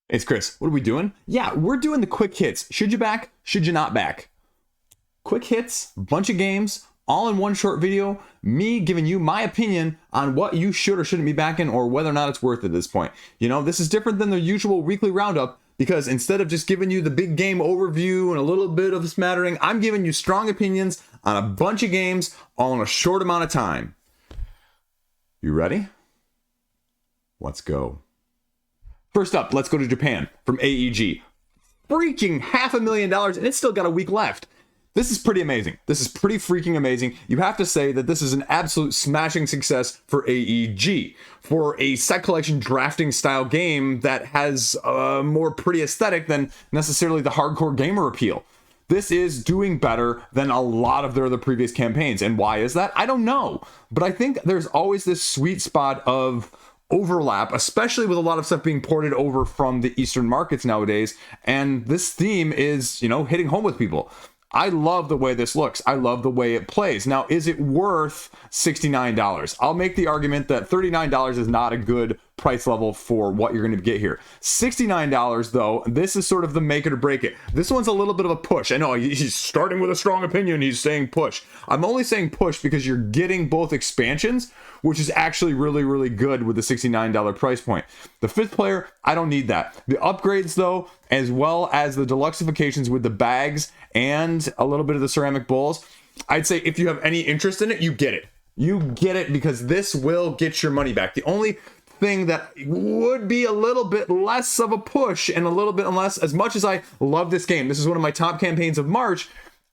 It's Chris. What are we doing? Yeah, we're doing the quick hits. Should you back? Should you not back? Quick hits, bunch of games, all in one short video. Me giving you my opinion on what you should or shouldn't be backing or whether or not it's worth it at this point. You know, this is different than the usual weekly roundup because instead of just giving you the big game overview and a little bit of a smattering, I'm giving you strong opinions on a bunch of games all in a short amount of time. You ready? Let's go. First up, let's go to Japan from AEG. Freaking $500,000 and it's still got a week left. This is pretty amazing. This is pretty freaking amazing. You have to say that this is an absolute smashing success for AEG. For a set collection drafting style game that has a more pretty aesthetic than necessarily the hardcore gamer appeal. This is doing better than a lot of their other previous campaigns. And why is that? I don't know. But I think there's always this sweet spot of overlap, especially with a lot of stuff being ported over from the Eastern markets nowadays. And this theme is, you know, hitting home with people. I love the way this looks. I love the way it plays. Now, is it worth $69? I'll make the argument that $39 is not a good price level for what you're going to get here. $69 though, this is sort of the make it or break it. This one's a little bit of a push. I know he's starting with a strong opinion. He's saying push. I'm only saying push because you're getting both expansions, which is actually really, really good with the $69 price point. The fifth player, I don't need that. The upgrades though, as well as the deluxeifications with the bags and a little bit of the ceramic bowls, I'd say if you have any interest in it, you get it. You get it because this will get your money back. The only thing that would be a little bit less of a push and a little bit less, as much as I love this game, this is one of my top campaigns of March,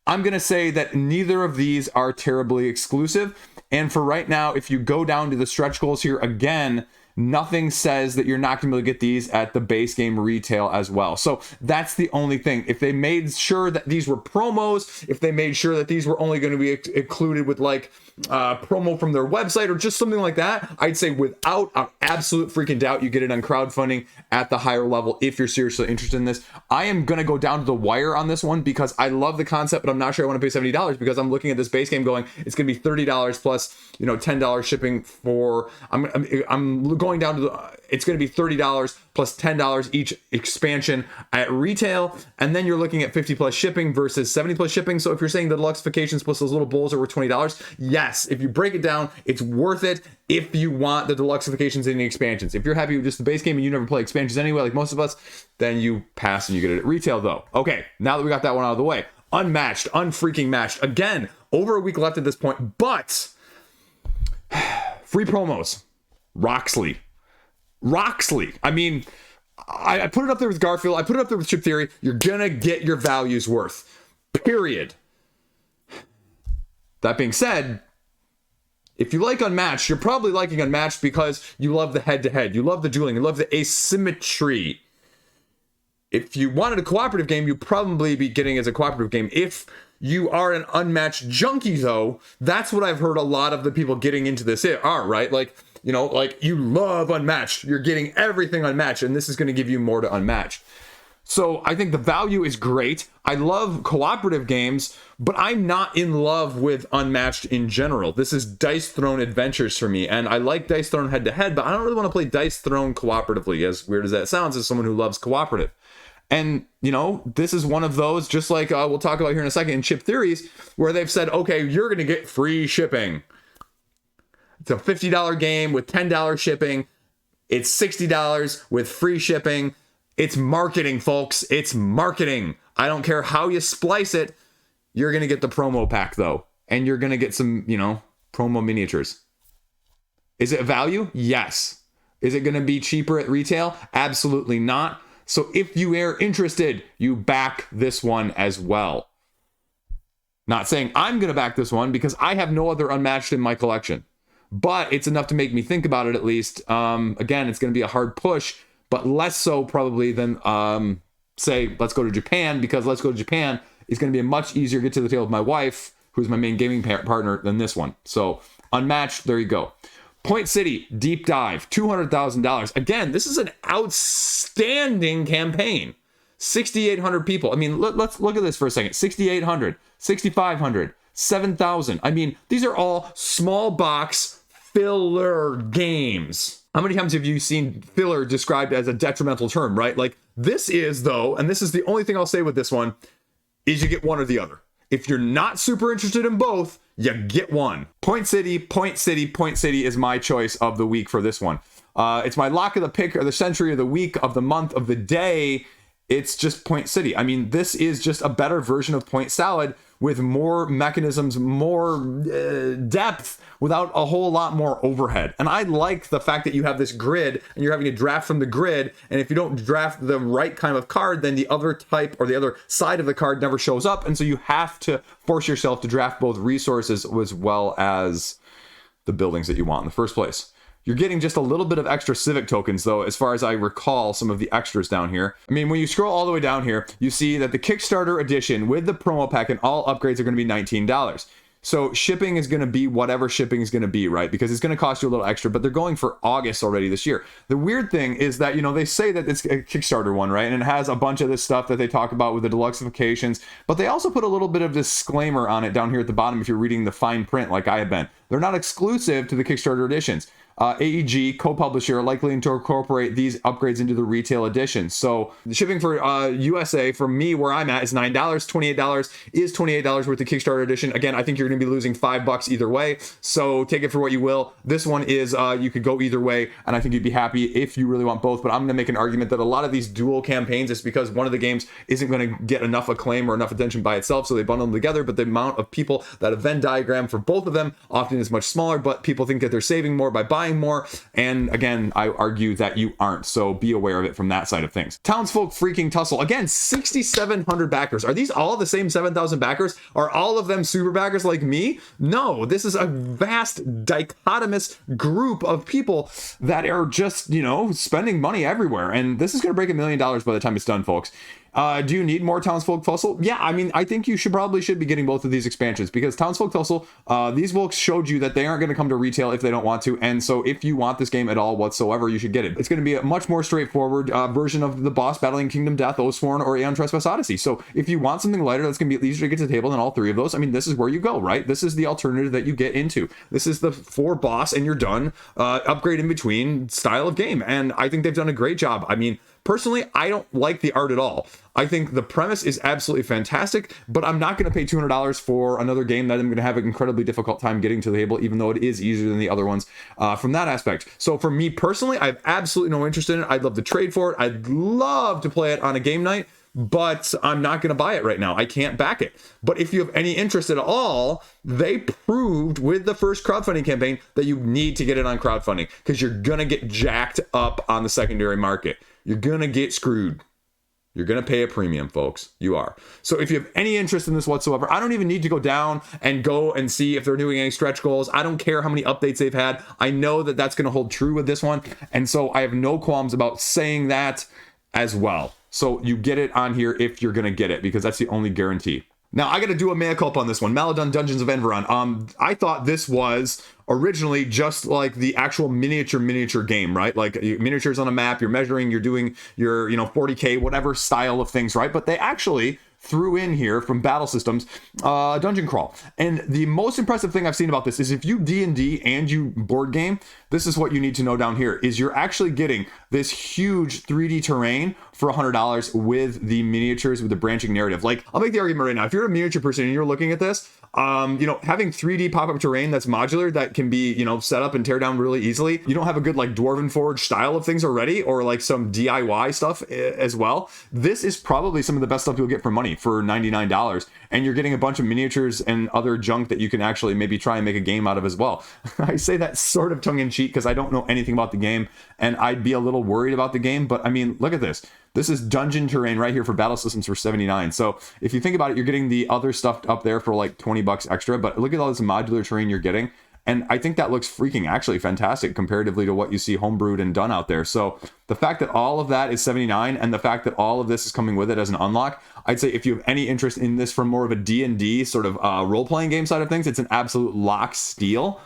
I'm going to say that neither of these are terribly exclusive. And for right now, if you go down to the stretch goals here again, nothing says that you're not going to be able to get these at the base game retail as well. So that's the only thing. If they made sure that these were promos, if they made sure that these were only going to be included with like promo from their website or just something like that, I'd say without an absolute freaking doubt, you get it on crowdfunding at the higher level if you're seriously interested in this. I am going to go down to the wire on this one because I love the concept, but I'm not sure I want to pay $70 because I'm looking at this base game going, it's going to be $30 plus, you know, $10 shipping for, I'm going down to the, it's going to be $30 plus $10 each expansion at retail. And then you're looking at 50 plus shipping versus 70 plus shipping. So if you're saying the deluxeifications plus those little bowls are worth $20, yes, if you break it down, it's worth it if you want the deluxeifications and the expansions. If you're happy with just the base game and you never play expansions anyway, like most of us, then you pass and you get it at retail though. Okay, now that we got that one out of the way, Unmatched, unfreaking matched. Again, over a week left at this point, but free promos. Roxley. I mean, I put it up there with Garfield. I put it up there with Chip Theory. You're going to get your value's worth. Period. That being said, if you like Unmatched, you're probably liking Unmatched because you love the head-to-head. You love the dueling. You love the asymmetry. If you wanted a cooperative game, you'd probably be getting it as a cooperative game. If you are an Unmatched junkie, though, that's what I've heard a lot of the people getting into this are, right? Like, you know, like you love Unmatched. You're getting everything Unmatched, and this is going to give you more to Unmatched. So I think the value is great. I love cooperative games, but I'm not in love with Unmatched in general. This is Dice Throne Adventures for me, and I like Dice Throne head-to-head, but I don't really want to play Dice Throne cooperatively, as weird as that sounds, as someone who loves cooperative. And, you know, this is one of those, just like we'll talk about here in a second in Chip Theories, where they've said, okay, you're going to get free shipping. It's a $50 game with $10 shipping. It's $60 with free shipping. It's marketing, folks. It's marketing. I don't care how you splice it. You're going to get the promo pack, though. And you're going to get some, you know, promo miniatures. Is it value? Yes. Is it going to be cheaper at retail? Absolutely not. So if you are interested, you back this one as well. Not saying I'm going to back this one because I have no other Unmatched in my collection. But it's enough to make me think about it at least. Again, it's going to be a hard push, but less so probably than, say, Let's Go to Japan, because Let's Go to Japan is going to be a much easier get to the table with my wife, who's my main gaming partner, than this one. So Unmatched, there you go. Point City, Deep Dive, $200,000. Again, this is an outstanding campaign. 6,800 people. I mean, let's look at this for a second. 6,800, 6,500, 7,000. I mean, these are all small box, filler games. How many times have you seen filler described as a detrimental term, right? Like this is though, and this is the only thing I'll say with this one, is you get one or the other. If you're not super interested in both, you get one. Point City, Point City, Point City is my choice of the week for this one. It's my lock of the pick, or the century, of the week, of the month, of the day. It's just Point City. I mean, this is just a better version of Point Salad with more mechanisms, more depth, without a whole lot more overhead. And I like the fact that you have this grid and you're having to draft from the grid. And if you don't draft the right kind of card, then the other type or the other side of the card never shows up. And so you have to force yourself to draft both resources as well as the buildings that you want in the first place. You're getting just a little bit of extra civic tokens, though, as far as I recall some of the extras down here. I mean, when you scroll all the way down here, you see that the Kickstarter edition with the promo pack and all upgrades are going to be $19. So shipping is going to be whatever shipping is going to be, right? Because it's going to cost you a little extra, but they're going for August already this year. The weird thing is that, you know, they say that it's a Kickstarter one, right? And it has a bunch of this stuff that they talk about with the deluxeifications, but they also put a little bit of disclaimer on it down here at the bottom if you're reading the fine print like I have been. They're not exclusive to the Kickstarter editions. AEG, co-publisher, are likely to incorporate these upgrades into the retail edition. So the shipping for USA, for me, where I'm at, is $9. $28 is $28 worth of Kickstarter edition. Again, I think you're going to be losing $5 either way. So take it for what you will. This one is, you could go either way, and I think you'd be happy if you really want both. But I'm going to make an argument that a lot of these dual campaigns is because one of the games isn't going to get enough acclaim or enough attention by itself, so they bundle them together. But the amount of people that a Venn diagram for both of them often is much smaller, but people think that they're saving more by buying more, and again, I argue that you aren't, so be aware of it from that side of things. Townsfolk freaking Tussle, again, 6,700 backers. Are these all the same 7,000 backers? Are all of them super backers like me? No, this is a vast dichotomous group of people that are just, you know, spending money everywhere, and this is going to break $1 million by the time it's done, folks. Do you need more Townsfolk Tussle? Yeah, I mean, I think you should be getting both of these expansions, because Townsfolk Tussle, these folks showed you that they aren't going to come to retail if they don't want to, and so if you want this game at all whatsoever, you should get it. It's going to be a much more straightforward version of the boss battling Kingdom Death, Oathsworn, or Aeon Trespass Odyssey. So if you want something lighter that's going to be easier to get to the table than all three of those, I mean, this is where you go, right? This is the alternative that you get into. This is the 4 boss and you're done, upgrade in between style of game, and I think they've done a great job. I mean, personally, I don't like the art at all. I think the premise is absolutely fantastic, but I'm not going to pay $200 for another game that I'm going to have an incredibly difficult time getting to the table, even though it is easier than the other ones from that aspect. So for me personally, I have absolutely no interest in it. I'd love to trade for it. I'd love to play it on a game night, but I'm not going to buy it right now. I can't back it. But if you have any interest at all, they proved with the first crowdfunding campaign that you need to get it on crowdfunding, because you're going to get jacked up on the secondary market. You're going to get screwed. You're going to pay a premium, folks. You are. So if you have any interest in this whatsoever, I don't even need to go down and go and see if they're doing any stretch goals. I don't care how many updates they've had. I know that that's going to hold true with this one. And so I have no qualms about saying that as well. So you get it on here if you're going to get it, because that's the only guarantee. Now, I got to do a mea culpa on this one. Maladum Dungeons of Enveron. I thought this was originally just like the actual miniature game, right? Like miniatures on a map, you're measuring, you're doing your, 40K, whatever style of things, right? But they actually threw in here from Battle Systems dungeon crawl. And the most impressive thing I've seen about this is if you D&D and you board game, this is what you need to know down here, is you're actually getting this huge 3D terrain for $100 with the miniatures, with the branching narrative. Like, I'll make the argument right now. If you're a miniature person and you're looking at this, having 3D pop-up terrain that's modular, that can be, set up and tear down really easily. You don't have a good like Dwarven Forge style of things already, or like some DIY stuff as well. This is probably some of the best stuff you'll get for money for $99. And you're getting a bunch of miniatures and other junk that you can actually maybe try and make a game out of as well. I say that sort of tongue in cheek because I don't know anything about the game and I'd be a little worried about the game. But I mean, look at this. This is dungeon terrain right here for Battle Systems for $79. So if you think about it, you're getting the other stuff up there for like $20 extra. But look at all this modular terrain you're getting. And I think that looks freaking actually fantastic comparatively to what you see homebrewed and done out there. So the fact that all of that is $79 and the fact that all of this is coming with it as an unlock, I'd say if you have any interest in this from more of a D&D sort of role-playing game side of things, it's an absolute lock steal.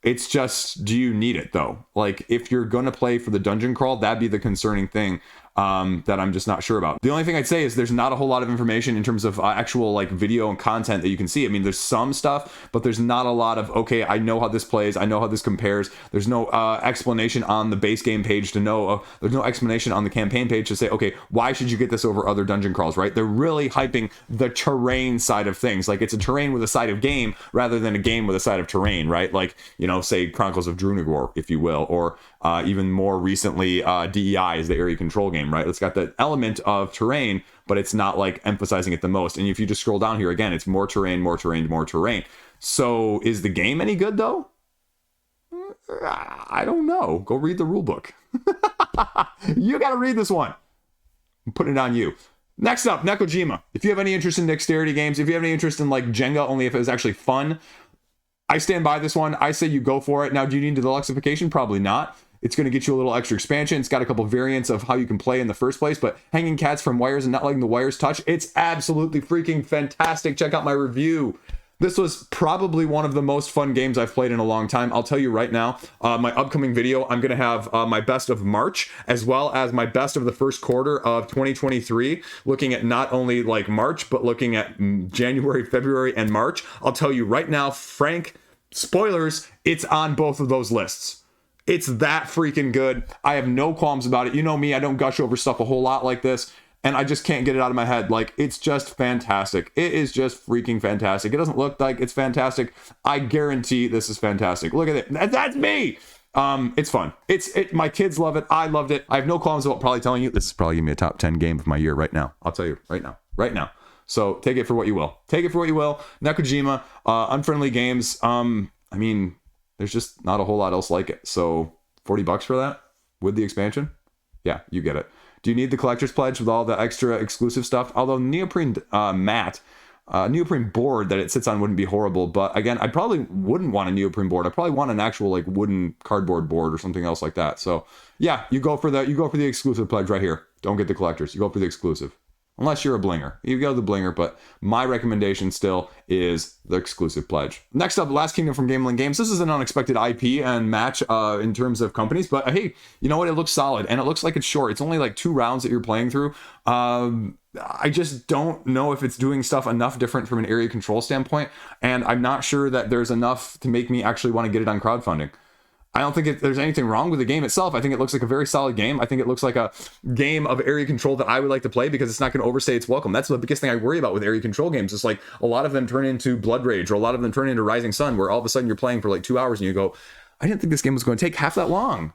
It's just, do you need it though? Like if you're going to play for the dungeon crawl, that'd be the concerning thing. that I'm just not sure about. The only thing I'd say is there's not a whole lot of information in terms of actual like video and content that you can see. I mean, there's some stuff, but there's not a lot of, okay, I know how this plays, I know how this compares. There's no explanation on the base game page to know, there's no explanation on the campaign page to say, okay, why should you get this over other dungeon crawls, right? They're really hyping the terrain side of things. Like, it's a terrain with a side of game rather than a game with a side of terrain, right? Like, you know, say Chronicles of Drunagor, if you will, or even more recently, D.E.I. is the area control game, right? It's got the element of terrain, but it's not like emphasizing it the most. And if you just scroll down here again, it's more terrain, more terrain, more terrain. So is the game any good though? I don't know. Go read the rule book. You got to read this one. I'm putting it on you. Next up, Nekojima. If you have any interest in dexterity games, if you have any interest in like Jenga, only if it was actually fun, I stand by this one. I say you go for it. Now, do you need the deluxification? Probably not. It's going to get you a little extra expansion. It's got a couple variants of how you can play in the first place, but hanging cats from wires and not letting the wires touch, it's absolutely freaking fantastic. Check out my review. This was probably one of the most fun games I've played in a long time. I'll tell you right now, my upcoming video, I'm going to have my best of March, as well as my best of the first quarter of 2023, looking at not only like March, but looking at January, February, and March. I'll tell you right now, Frank, spoilers, it's on both of those lists. It's that freaking good. I have no qualms about it. You know me, I don't gush over stuff a whole lot like this, and I just can't get it out of my head. Like, it's just fantastic. It is just freaking fantastic. It doesn't look like it's fantastic. I guarantee this is fantastic. Look at it. That's me. It's fun. My kids love it. I loved it. I have no qualms about probably telling you this is probably gonna be a top 10 game of my year right now. I'll tell you right now. So take it for what you will. Nekojima, Unfriendly Games. I mean, there's just not a whole lot else like it. So $40 for that with the expansion? Yeah, you get it. Do you need the collector's pledge with all the extra exclusive stuff? Although neoprene neoprene board that it sits on wouldn't be horrible. But again, I probably wouldn't want a neoprene board. I probably want an actual like wooden cardboard board or something else like that. So yeah, you go for the exclusive pledge right here. Don't get the collectors. You go for the exclusive. Unless you're a blinger. You go the blinger, but my recommendation still is the exclusive pledge. Next up, Last Kingdom from Gameland Games. This is an unexpected IP and match in terms of companies, but hey, you know what? It looks solid, and it looks like it's short. It's only like 2 rounds that you're playing through. I just don't know if it's doing stuff enough different from an area control standpoint, and I'm not sure that there's enough to make me actually want to get it on crowdfunding. I don't think there's anything wrong with the game itself. I think it looks like a very solid game. I think it looks like a game of area control that I would like to play because it's not going to overstay its welcome. That's the biggest thing I worry about with area control games. It's like a lot of them turn into Blood Rage, or a lot of them turn into Rising Sun, where all of a sudden you're playing for like 2 hours and you go, I didn't think this game was going to take half that long.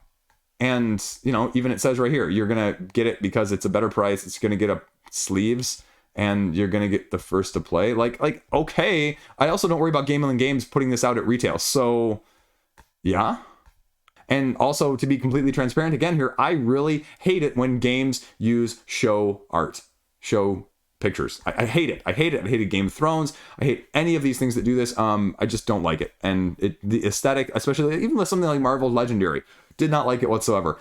And, you know, even it says right here, you're going to get it because it's a better price. It's going to get sleeves, and you're going to get the first to play. Like, okay. I also don't worry about Gameland Games putting this out at retail. So, yeah. And also, to be completely transparent again here, I really hate it when games use show art, show pictures. I hate it. I hated Game of Thrones. I hate any of these things that do this. I just don't like it. And the aesthetic, especially even with something like Marvel Legendary, did not like it whatsoever.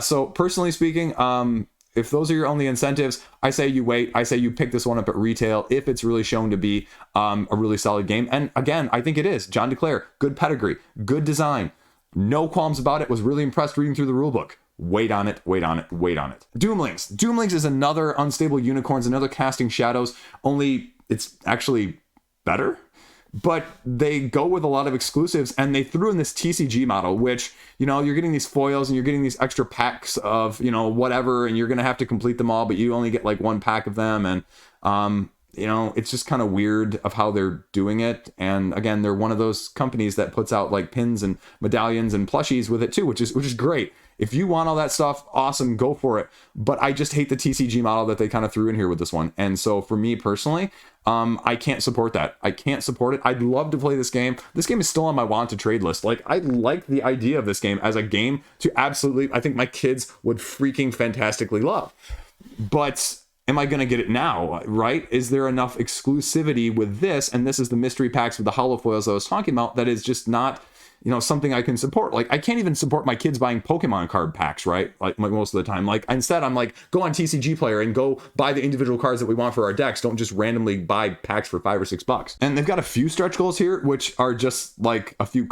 So personally speaking, if those are your only incentives, I say you wait. I say you pick this one up at retail if it's really shown to be a really solid game. And again, I think it is. John DeClaire, good pedigree, good design. No qualms about it. Was really impressed reading through the rulebook. Wait on it. Doomlings. Doomlings is another Unstable Unicorns, another Casting Shadows, only it's actually better. But they go with a lot of exclusives, and they threw in this TCG model, which, you know, you're getting these foils and you're getting these extra packs of, you know, whatever, and you're going to have to complete them all, but you only get like 1 pack of them. And, you know, it's just kind of weird of how they're doing it. And again, they're one of those companies that puts out like pins and medallions and plushies with it too, which is great. If you want all that stuff, awesome, go for it. But I just hate the TCG model that they kind of threw in here with this one. And so for me personally, I can't support that. I can't support it. I'd love to play this game. This game is still on my want to trade list. Like, I like the idea of this game as a game to absolutely, I think my kids would freaking fantastically love. But am I going to get it now, right? Is there enough exclusivity with this? And this is the mystery packs with the hollow foils I was talking about. That is just not, you know, something I can support. Like, I can't even support my kids buying Pokemon card packs, right? Like most of the time. Like, instead, I'm like, go on TCG Player and go buy the individual cards that we want for our decks. Don't just randomly buy packs for $5 or $6. And they've got a few stretch goals here, which are just like a few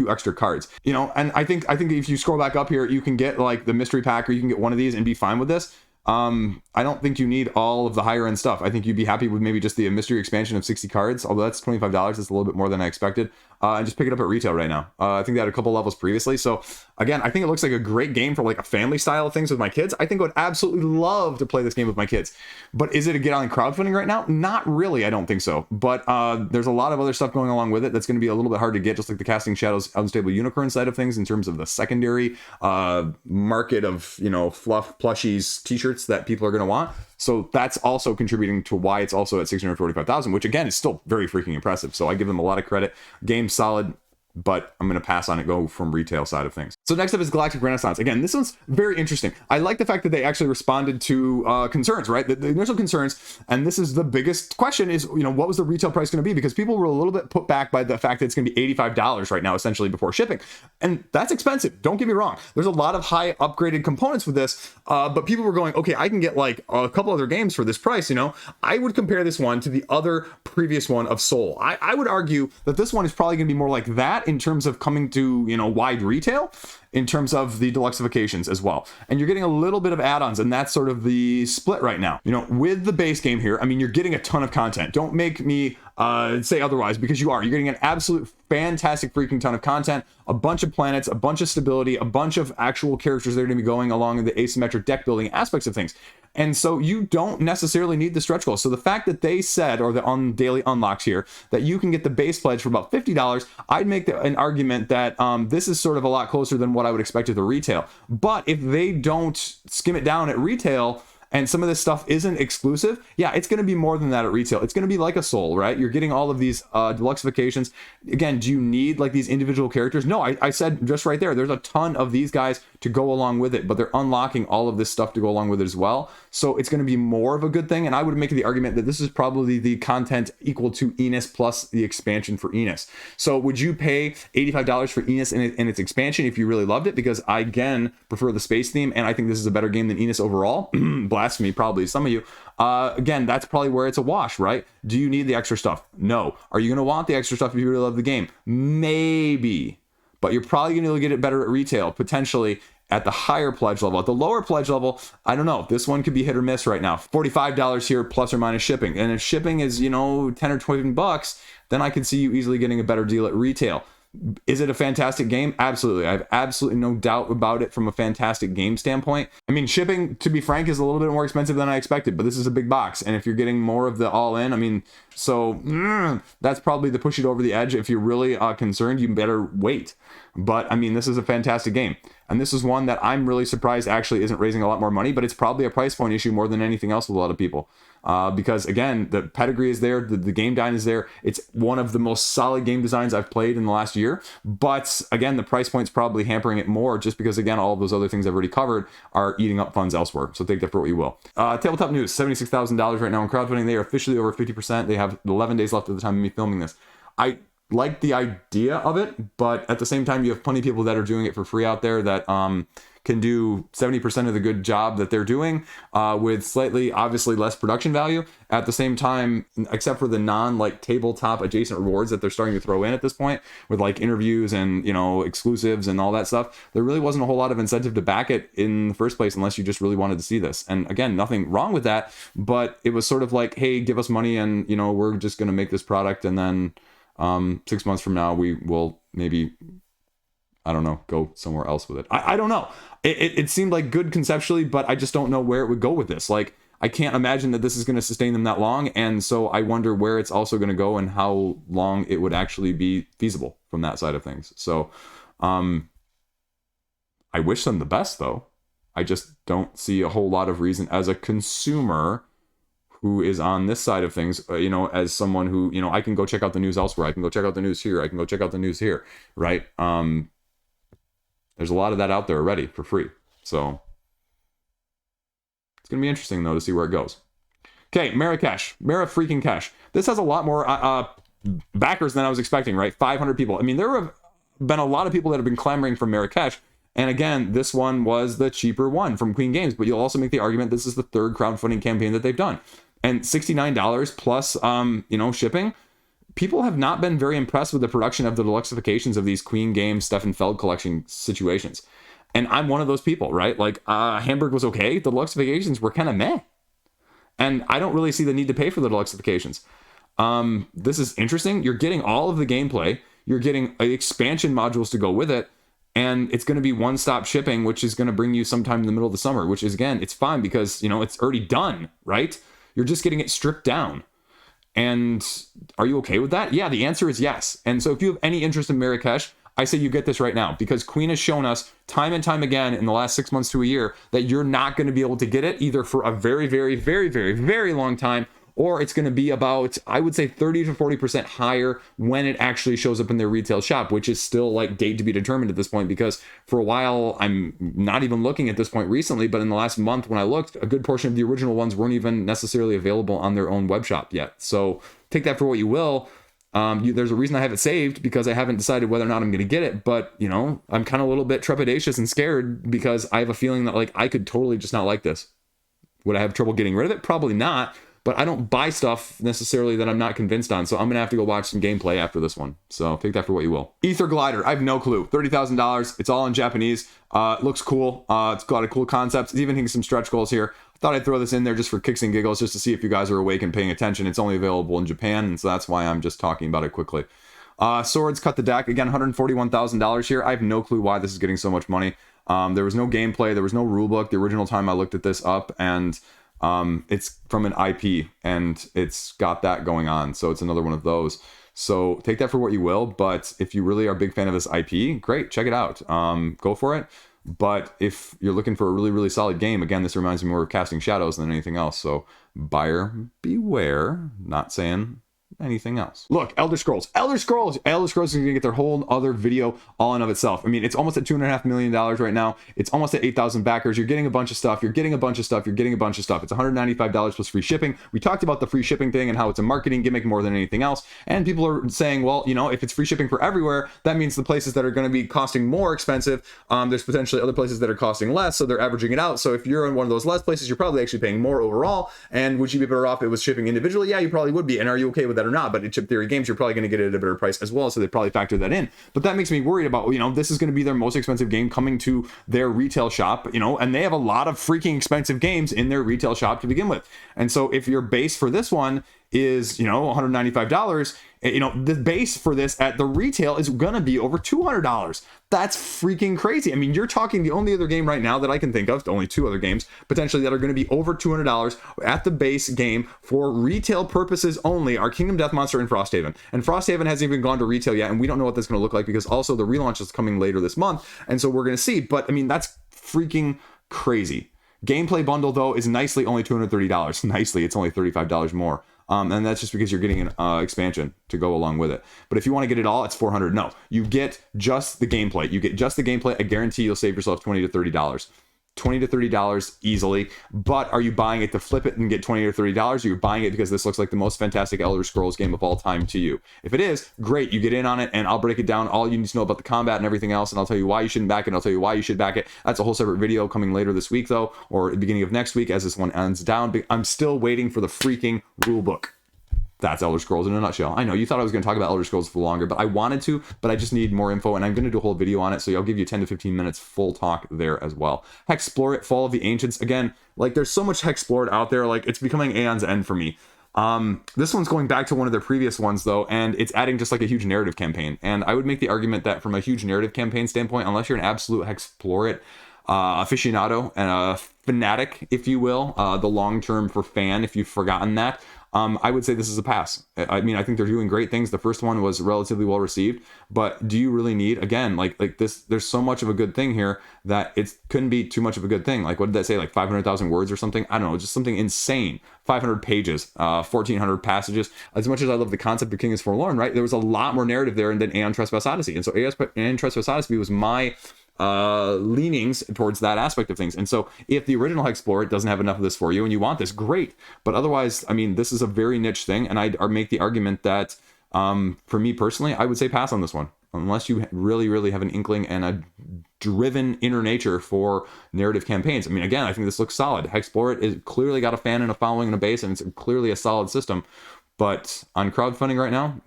extra cards, you know. And I think if you scroll back up here, you can get like the mystery pack, or you can get one of these and be fine with this. I don't think you need all of the higher end stuff. I think you'd be happy with maybe just the mystery expansion of 60 cards, although that's $25. That's a little bit more than I expected. And just pick it up at retail right now. I think they had a couple levels previously. So again, I think it looks like a great game for like a family style of things with my kids. I think I would absolutely love to play this game with my kids. But is it a get on crowdfunding right now? Not really. I don't think so. But there's a lot of other stuff going along with it that's going to be a little bit hard to get, just like the Casting Shadows Unstable Unicorn side of things in terms of the secondary market of, you know, fluff plushies t-shirts that people are going to want. So that's also contributing to why it's also at 645,000, which again is still very freaking impressive. So I give them a lot of credit. Game's solid, but I'm going to pass on it, go from retail side of things. So next up is Galactic Renaissance. Again, this one's very interesting. I like the fact that they actually responded to concerns, right? The initial concerns, and this is the biggest question is, you know, what was the retail price going to be? Because people were a little bit put back by the fact that it's going to be $85 right now, essentially before shipping. And that's expensive. Don't get me wrong. There's a lot of high upgraded components with this, but people were going, okay, I can get like a couple other games for this price, you know? I would compare this one to the other previous one of Soul. I would argue that this one is probably going to be more like that in terms of coming to, you know, wide retail, in terms of the deluxifications as well. And you're getting a little bit of add-ons, and that's sort of the split right now. You know, with the base game here, I mean, you're getting a ton of content. Don't make me say otherwise, because you are. You're getting an absolute fantastic freaking ton of content, a bunch of planets, a bunch of stability, a bunch of actual characters that are going to be going along in the asymmetric deck building aspects of things. And so you don't necessarily need the stretch goals. So the fact that they said, or the on daily unlocks here, that you can get the base pledge for about $50, I'd make an argument that this is sort of a lot closer than what I would expect at the retail. But if they don't skim it down at retail, and some of this stuff isn't exclusive, yeah, it's going to be more than that at retail. It's going to be like a Soul, right? You're getting all of these deluxifications. Again, do you need like these individual characters? No, I said just right there, there's a ton of these guys to go along with it, but they're unlocking all of this stuff to go along with it as well. So it's going to be more of a good thing. And I would make the argument that this is probably the content equal to Enos plus the expansion for Enos. So would you pay $85 for Enos and its expansion if you really loved it? Because I, again, prefer the space theme, and I think this is a better game than Enos overall. Blasphemy, probably some of you. Again, that's probably where it's a wash, right? Do you need the extra stuff? No. Are you going to want the extra stuff if you really love the game? Maybe. But you're probably going to get it better at retail, potentially at the higher pledge level. At the lower pledge level, I don't know. This one could be hit or miss right now. $45 here plus or minus shipping. And if shipping is, you know, 10 or 20 bucks, then I could see you easily getting a better deal at retail. Is it a fantastic game? Absolutely. I have absolutely no doubt about it from a fantastic game standpoint. I mean, shipping, to be frank, is a little bit more expensive than I expected, but this is a big box. And if you're getting more of the all-in, I mean, so that's probably the push it over the edge. If you're really concerned, you better wait. But I mean, this is a fantastic game. And this is one that I'm really surprised actually isn't raising a lot more money, but it's probably a price point issue more than anything else with a lot of people. Because again, the pedigree is there, the game design is there. It's one of the most solid game designs I've played in the last year. But again, the price point's probably hampering it more just because, again, all of those other things I've already covered are eating up funds elsewhere. So take that for what you will. Tabletop news, $76,000 right now in crowdfunding. They are officially over 50%. They have 11 days left at the time of me filming this. I like the idea of it, but at the same time, you have plenty of people that are doing it for free out there that can do 70% of the good job that they're doing with slightly, obviously, less production value. At the same time, except for the like tabletop adjacent rewards that they're starting to throw in at this point with like interviews and, you know, exclusives and all that stuff, there really wasn't a whole lot of incentive to back it in the first place unless you just really wanted to see this. And again, nothing wrong with that, but it was sort of like, hey, give us money and, you know, we're just going to make this product, and then 6 months from now we will maybe, I don't know, go somewhere else with it. I don't know. It seemed like good conceptually, but I just don't know where it would go with this. Like, I can't imagine that this is going to sustain them that long. And so I wonder where it's also going to go and how long it would actually be feasible from that side of things. So I wish them the best, though. I just don't see a whole lot of reason as a consumer who is on this side of things, you know, as someone who, you know, I can go check out the news elsewhere. I can go check out the news here. I can go check out the news here, right? There's a lot of that out there already for free. So it's going to be interesting, though, to see where it goes. Okay, Marrakesh. Marrakesh. This has a lot more backers than I was expecting, right? 500 people. I mean, there have been a lot of people that have been clamoring for Marrakesh. And again, this one was the cheaper one from Queen Games. But you'll also make the argument this is the third crowdfunding campaign that they've done. And $69 plus, you know, shipping. People have not been very impressed with the production of the deluxifications of these Queen Games Stefan Feld collection situations. And I'm one of those people, right? Like, Hamburg was okay. The deluxifications were kind of meh. And I don't really see the need to pay for the deluxifications. This is interesting. You're getting all of the gameplay. You're getting expansion modules to go with it. And it's going to be one-stop shipping, which is going to bring you sometime in the middle of the summer, which is, again, it's fine because, you know, it's already done, right? You're just getting it stripped down. And are you okay with that? Yeah, the answer is yes. And so if you have any interest in Marrakesh, I say you get this right now, because Queen has shown us time and time again in the last 6 months to a year that you're not going to be able to get it either for a very, very, very, very, very long time, or it's going to be about, I would say, 30 to 40% higher when it actually shows up in their retail shop, which is still like date to be determined at this point, because for a while, I'm not even looking at this point recently, but in the last month when I looked, a good portion of the original ones weren't even necessarily available on their own web shop yet. So take that for what you will. There's a reason I have it saved, because I haven't decided whether or not I'm going to get it, but, you know, I'm kind of a little bit trepidatious and scared because I have a feeling that, like, I could totally just not like this. Would I have trouble getting rid of it? Probably not. But I don't buy stuff necessarily that I'm not convinced on. So I'm going to have to go watch some gameplay after this one. So take that for what you will. Ether Glider. I have no clue. $30,000. It's all in Japanese. It looks cool. It's got a cool concept. It's even hitting some stretch goals here. I thought I'd throw this in there just for kicks and giggles, just to see if you guys are awake and paying attention. It's only available in Japan, and so that's why I'm just talking about it quickly. Swords Cut the Deck. Again, $141,000 here. I have no clue why this is getting so much money. There was no gameplay. There was no rulebook. The original time I looked at this up, and it's from an IP, and it's got that going on. So it's another one of those. So take that for what you will. But if you really are a big fan of this IP, great, check it out. Go for it. But if you're looking for a really, really solid game, again, this reminds me more of Casting Shadows than anything else. So buyer beware. Not saying anything else. Look, Elder Scrolls is going to get their whole other video all in of itself. I mean, it's almost at $2.5 million right now. It's almost at 8,000 backers. You're getting a bunch of stuff. It's $195 plus free shipping. We talked about the free shipping thing and how it's a marketing gimmick more than anything else. And people are saying, well, you know, if it's free shipping for everywhere, that means the places that are going to be costing more expensive, there's potentially other places that are costing less. So they're averaging it out. So if you're in one of those less places, you're probably actually paying more overall. And would you be better off if it was shipping individually? Yeah, you probably would be. And are you okay with that or not? But in Chip Theory Games, you're probably going to get it at a better price as well, so they probably factor that in. But that makes me worried about, you know, this is going to be their most expensive game coming to their retail shop, you know, and they have a lot of freaking expensive games in their retail shop to begin with. And so if your base for this one is, you know, $195, you know, the base for this at the retail is gonna be over $200. That's freaking crazy. I mean, you're talking, the only other game right now that I can think of, only two other games potentially that are gonna be over $200 at the base game for retail purposes only are Kingdom Death Monster and Frosthaven. And Frosthaven hasn't even gone to retail yet, and we don't know what that's gonna look like, because also the relaunch is coming later this month, and so we're gonna see. But I mean, that's freaking crazy. Gameplay bundle though is nicely only $230. Nicely, it's only $35 more. And that's just because you're getting an expansion to go along with it. But if you want to get it all, it's $400. No, you get just the gameplay. You get just the gameplay. I guarantee you'll save yourself $20 to $30. $20 to $30 easily. But are you buying it to flip it and get $20 to $30? Or you're buying it because this looks like the most fantastic Elder Scrolls game of all time to you? If it is, great, you get in on it, and I'll break it down, all you need to know about the combat and everything else, and I'll tell you why you shouldn't back it, and I'll tell you why you should back it. That's a whole separate video coming later this week, though, or the beginning of next week as this one ends down. But I'm still waiting for the freaking rulebook. That's Elder Scrolls in a nutshell. I know you thought I was going to talk about Elder Scrolls for longer, but I wanted to, but I just need more info, and I'm going to do a whole video on it, so I'll give you 10 to 15 minutes full talk there as well. HEXplore it, Fall of the Ancients. Again, like, there's so much HEXplored out there, like, it's becoming Aeon's End for me. This one's going back to one of their previous ones, though, and it's adding just like a huge narrative campaign. And I would make the argument that from a huge narrative campaign standpoint, unless you're an absolute HEXplore it aficionado and a fanatic, if you will, the long term for fan, if you've forgotten that, I would say this is a pass. I mean, I think they're doing great things. The first one was relatively well received, but do you really need, again, like this, there's so much of a good thing here that it couldn't be too much of a good thing. Like, what did that say? Like 500,000 words or something? I don't know, just something insane. 500 pages, 1,400 passages. As much as I love the concept of King is Forlorn, right? There was a lot more narrative there than Aeon Trespass Odyssey. And so Aeon Trespass Odyssey was my leanings towards that aspect of things. And so if the original HEXplore doesn't have enough of this for you and you want this, great. But otherwise, I mean, this is a very niche thing, and I'd make the argument that for me personally, I would say pass on this one, unless you really, really have an inkling and a driven inner nature for narrative campaigns. I mean, again, I think this looks solid. HEXplore it is clearly got a fan and a following and a base, and it's clearly a solid system. But on crowdfunding right now,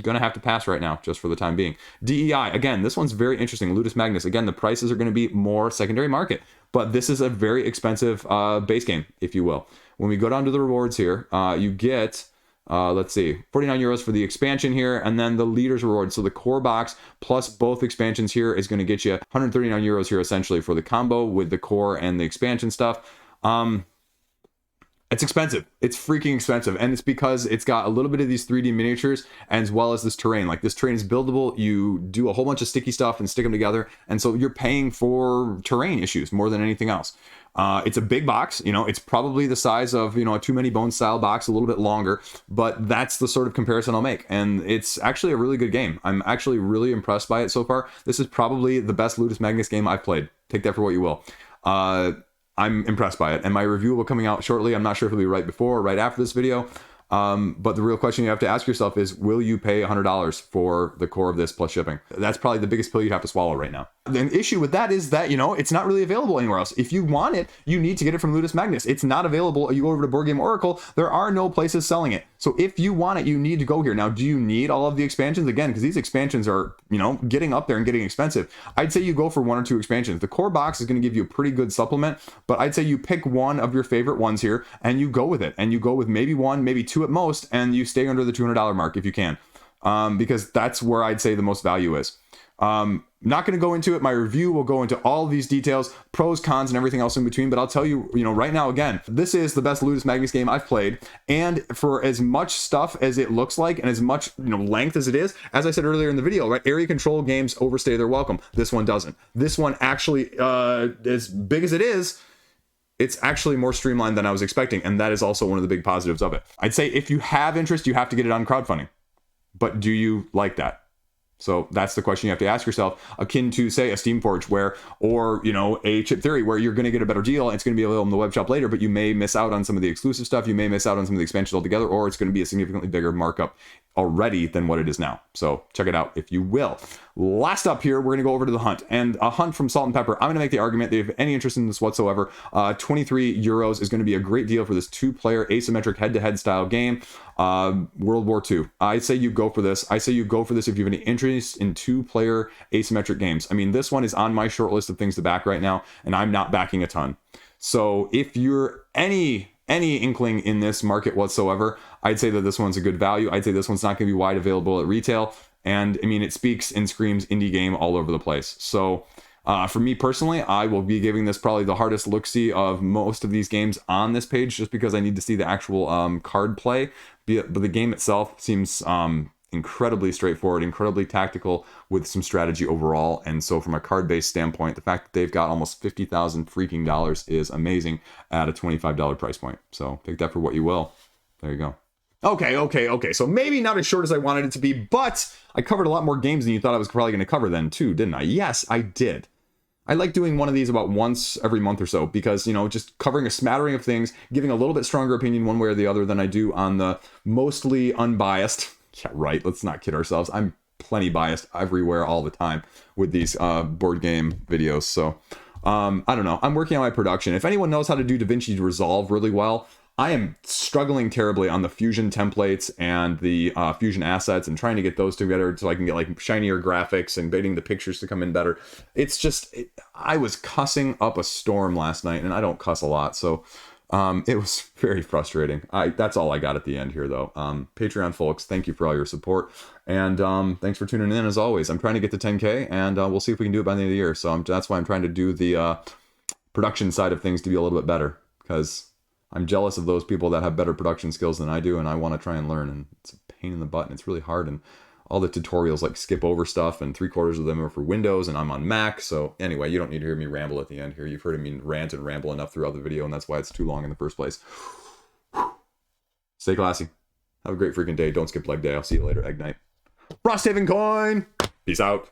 gonna have to pass right now, just for the time being. D.E.I, again, this one's very interesting. Ludus Magnus, again, the prices are gonna be more secondary market, but this is a very expensive base game, if you will. When we go down to the rewards here, you get, let's see, 49 euros for the expansion here, and then the leaders reward. So the core box plus both expansions here is gonna get you 139 euros here, essentially, for the combo with the core and the expansion stuff. It's expensive. It's freaking expensive. And it's because it's got a little bit of these 3D miniatures as well as this terrain. Like, this terrain is buildable. You do a whole bunch of sticky stuff and stick them together. And so you're paying for terrain issues more than anything else. It's a big box. You know, it's probably the size of, you know, a Too Many Bones style box, a little bit longer, but that's the sort of comparison I'll make. And it's actually a really good game. I'm actually really impressed by it so far. This is probably the best Ludus Magnus game I've played. Take that for what you will. I'm impressed by it, and my review will be coming out shortly. I'm not sure if it'll be right before or right after this video, but the real question you have to ask yourself is, will you pay $100 for the core of this plus shipping? That's probably the biggest pill you'd have to swallow right now. The issue with that is that, you know, it's not really available anywhere else. If you want it, you need to get it from Ludus Magnus. It's not available. You go over to Board Game Oracle, there are no places selling it. So if you want it, you need to go here. Now, do you need all of the expansions? Again, because these expansions are, you know, getting up there and getting expensive. I'd say you go for 1 or 2 expansions. The core box is going to give you a pretty good supplement, but I'd say you pick one of your favorite ones here and you go with it. And you go with maybe 1, maybe 2 at most, and you stay under the $200 mark if you can, because that's where I'd say the most value is. Not going to go into it. My review will go into all of these details, pros, cons, and everything else in between. But I'll tell you, you know, right now, again, this is the best Ludus Magnus game I've played. And for as much stuff as it looks like and as much, you know, length as it is, as I said earlier in the video, right, area control games overstay their welcome. This one doesn't. This one actually, as big as it is, it's actually more streamlined than I was expecting. And that is also one of the big positives of it. I'd say if you have interest, you have to get it on crowdfunding. But do you like that? So that's the question you have to ask yourself, akin to, say, a Steamforge where, or, you know, a Chip Theory where you're going to get a better deal and it's going to be available in the web shop later, but you may miss out on some of the exclusive stuff. You may miss out on some of the expansions altogether, or it's going to be a significantly bigger markup already than what it is now. So check it out if you will. Last up here, we're going to go over to the Hunt, and a Hunt from Salt and Pepper. I'm going to make the argument that if you have any interest in this whatsoever, 23 euros is going to be a great deal for this 2-player asymmetric head-to-head style game. World War II. I say you go for this. I say you go for this if you have any interest in 2-player asymmetric games. I mean, this one is on my short list of things to back right now, and I'm not backing a ton. So if you're any inkling in this market whatsoever, I'd say that this one's a good value. I'd say this one's not going to be wide available at retail. And I mean, it speaks and screams indie game all over the place. So for me personally, I will be giving this probably the hardest look-see of most of these games on this page, just because I need to see the actual card play. But the game itself seems incredibly straightforward, incredibly tactical, with some strategy overall. And so from a card-based standpoint, the fact that they've got almost 50,000 freaking dollars is amazing at a $25 price point. So take that for what you will. There you go. Okay. So maybe not as short as I wanted it to be, but I covered a lot more games than you thought I was probably going to cover then too, didn't I? Yes, I did. I like doing one of these about once every month or so, because, you know, just covering a smattering of things, giving a little bit stronger opinion one way or the other than I do on the mostly unbiased. Yeah, right. Let's not kid ourselves. I'm plenty biased everywhere all the time with these board game videos. So I don't know. I'm working on my production. If anyone knows how to do DaVinci Resolve really well, I am struggling terribly on the Fusion templates and the Fusion assets and trying to get those together so I can get like shinier graphics and getting the pictures to come in better. It's just, I was cussing up a storm last night, and I don't cuss a lot. So it was very frustrating. That's all I got at the end here, though. Patreon folks, thank you for all your support. And thanks for tuning in, as always. I'm trying to get to 10K, and we'll see if we can do it by the end of the year. So that's why I'm trying to do the production side of things to be a little bit better, because I'm jealous of those people that have better production skills than I do, and I want to try and learn. And it's a pain in the butt, and it's really hard. And all the tutorials like skip over stuff, and 3/4 of them are for Windows, and I'm on Mac. So anyway, you don't need to hear me ramble at the end here. You've heard me rant and ramble enough throughout the video, and that's why it's too long in the first place. Stay classy. Have a great freaking day. Don't skip leg day. I'll see you later. Egg night. Frosthaven coin. Peace out.